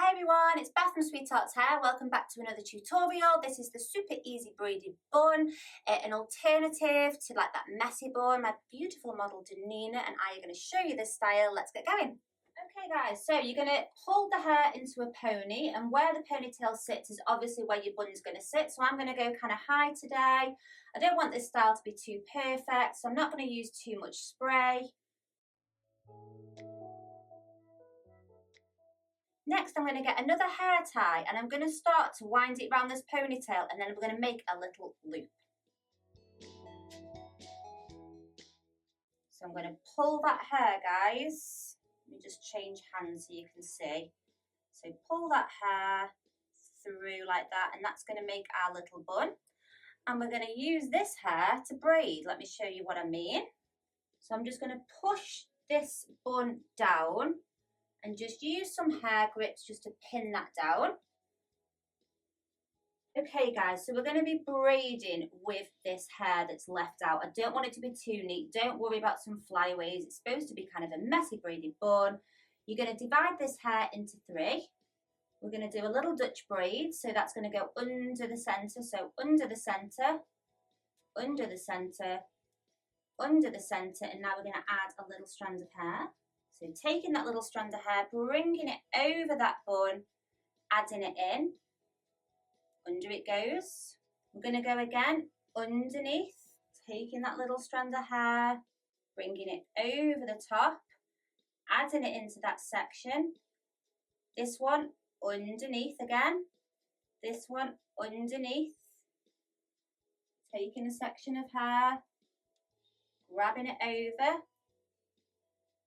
Hi everyone, it's Beth from Sweethearts Hair. Welcome back to another tutorial. This is the super easy braided bun, an alternative to like that messy bun. My beautiful model Danina and I are going to show you this style. Let's get going. Okay guys, so you're going to hold the hair into a pony, and where the ponytail sits is obviously where your bun's going to sit. So I'm going to go kind of high today. I don't want this style to be too perfect, so I'm not going to use too much spray. Next, I'm going to get another hair tie and I'm going to start to wind it around this ponytail, and then we're going to make a little loop. So I'm going to pull that hair, guys. Let me just change hands so you can see. So pull that hair through like that, and that's going to make our little bun. And we're going to use this hair to braid. Let me show you what I mean. So I'm just going to push this bun down and just use some hair grips just to pin that down. Okay guys, so we're going to be braiding with this hair that's left out. I don't want it to be too neat. Don't worry about some flyaways. It's supposed to be kind of a messy braided bun. You're going to divide this hair into three. We're going to do a little Dutch braid, so that's going to go under the centre. So under the centre, under the centre, under the centre, and now we're going to add a little strand of hair. So taking that little strand of hair, bringing it over that bun, adding it in, under it goes. We're going to go again, underneath, taking that little strand of hair, bringing it over the top, adding it into that section. This one underneath again, this one underneath, taking a section of hair, grabbing it over,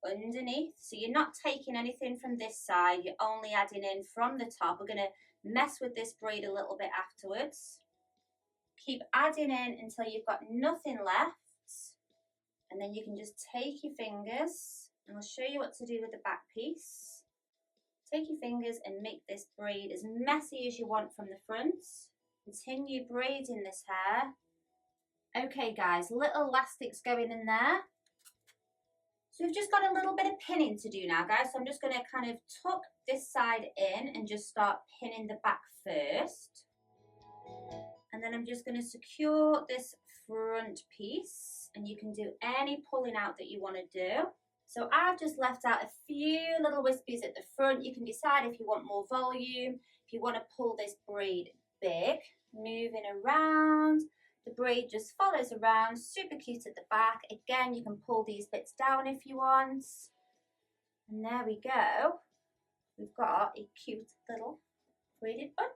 underneath. So you're not taking anything from this side, you're only adding in from the top. We're going to mess with this braid a little bit afterwards. Keep adding in until you've got nothing left, and then you can just take your fingers, and I'll show you what to do with the back piece. Take your fingers and make this braid as messy as you want from the front. Continue braiding this hair. Okay guys, little elastics going in there. So we've just got a little bit of pinning to do now, guys. So I'm just going to kind of tuck this side in and just start pinning the back first. And then I'm just going to secure this front piece, and you can do any pulling out that you want to do. So I've just left out a few little wispies at the front. You can decide if you want more volume, if you want to pull this braid big, moving around. The braid just follows around, super cute at the back. Again, you can pull these bits down if you want. And there we go. We've got a cute little braided bun.